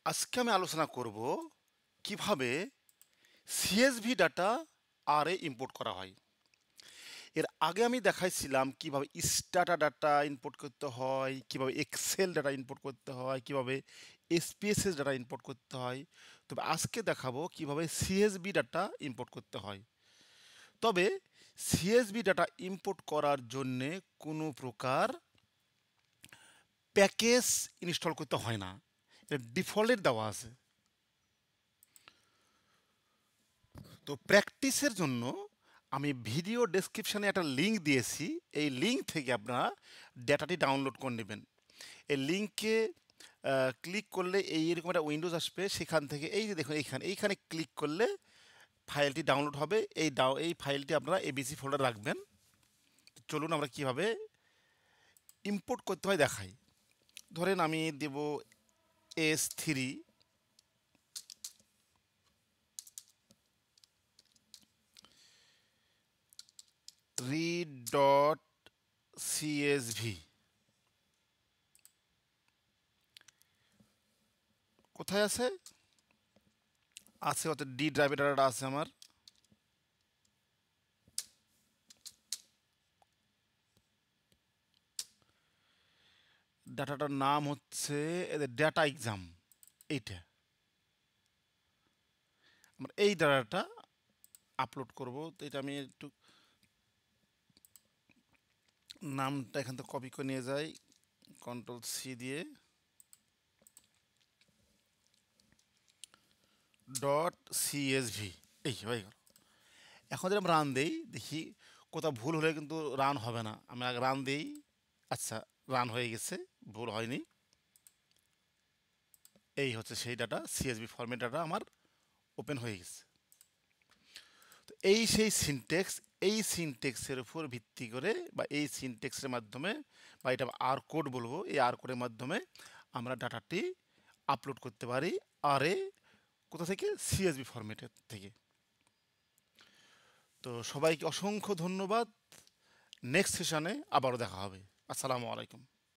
আজকে আমি আলোচনা করব কিভাবে সিএসভি ডাটা আর এ ইম্পোর্ট করা হয়। এর আগে আমি দেখাইছিলাম কিভাবে স্ট্যাটা ডাটা ইম্পোর্ট করতে হয়, কিভাবে এক্সেল ডাটা ইম্পোর্ট করতে হয়, কিভাবে এসপিএসএস ডাটা ইম্পোর্ট করতে হয়। তবে আজকে দেখাবো কিভাবে সিএসভি ডাটা ইম্পোর্ট করতে হয়। তবে সিএসভি ডাটা ইম্পোর্ট করার জন্যে কোনো প্রকার প্যাকেজ ইনস্টল করতে হয় না, এটা ডিফল্টের দেওয়া আছে। তো প্র্যাকটিসের জন্য আমি ভিডিও ডেসক্রিপশানে একটা লিঙ্ক দিয়েছি। এই লিঙ্ক থেকে আপনারা ডেটাটি ডাউনলোড করে নেবেন। এই লিঙ্কে ক্লিক করলে এইরকম একটা উইন্ডোজ আসবে। সেখান থেকে এই যে দেখুন এইখানে ক্লিক করলে ফাইলটি ডাউনলোড হবে। এই ফাইলটি আপনারা এবিসি ফোল্ডার রাখবেন। চলুন আমরা কিভাবে ইম্পোর্ট করতে হয় দেখাই। ধরেন আমি দেব S3, read.csv। কোথায় আছে? আছে হচ্ছে ডি ড্রাইভের ডাটা আছে আমার। ডাটাটার নাম হচ্ছে ডাটা এক্সাম। এইটা আমরা এই ডাটাটা আপলোড করব। তো এটা আমি একটু নামটা এখান থেকে কপি করে নিয়ে যাই, Ctrl+C দিয়ে .csv। এই হয়ে গেল। এখন যদি আমরা রান দেই, দেখি কোথাও ভুল হলে কিন্তু রান হবে না। আমি আগে রান দেই। আচ্ছা, রান হয়ে গেছে, ভুল হয়নি। এই হচ্ছে সেই ডাটা, সিএসভি ফরম্যাট ডাটা আমার ওপেন হয়ে গেছে। তো এই সেই সিনটেক্স, এই সিনটেক্সের উপর ভিত্তি করে বা এই সিনটেক্সের মাধ্যমে বা এটা আর কোড বলবো, এই আর কোডের মাধ্যমে আমরা ডাটাটি আপলোড করতে পারি। আর এ কোথা থেকে? সিএসভি ফরম্যাটের থেকে। তো সবাইকে অসংখ্য ধন্যবাদ। নেক্সট সেশনে আবারও দেখা হবে। আসসালামু আলাইকুম।